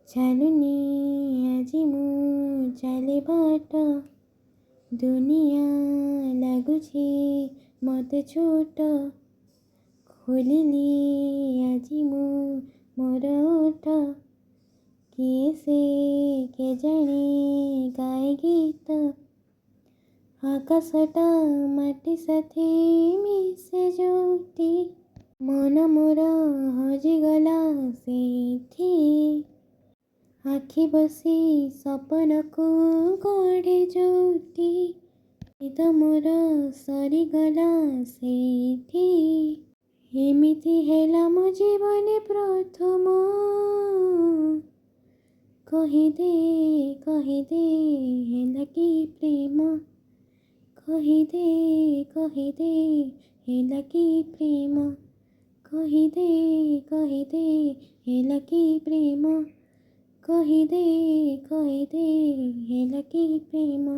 ଚାଲୁନି ଆଜି ମୁଁ ଚାଲେ ବାଟ, ଦୁନିଆ ଲାଗୁଛି ମୋତେ ଛୋଟ। ଖୋଲିଲି ଆଜି ମୁଁ ମୋର ଓଠ, କିଏ ସେ କେଜାଣି ଗାଏ ଗୀତ। ଆକାଶଟା ମାଟି ସାଥେ ମିଶେ ଯୋଉଠି, ମନ ମୋର ହଜିଗଲା ସେଇଠି। ଆଖି ବସି ସପନକୁ ଗଢ଼େ ଯୋଉଠି, ନିଦ ମୋର ସରିଗଲା ସେଇଠି। ଏମିତି ହେଲା ମୋ ଜୀବନେ ପ୍ରଥମ, କହିଦେ କହିଦେ ହେଲା କି ପ୍ରେମ, କହିଦେ କହିଦେ ହେଲା କି ପ୍ରେମ, କହିଦେ କହିଦେ ହେଲା କି ପ୍ରେମ, କହିଦେ କହିଦେ ହେଲା କି ପ୍ରେମ।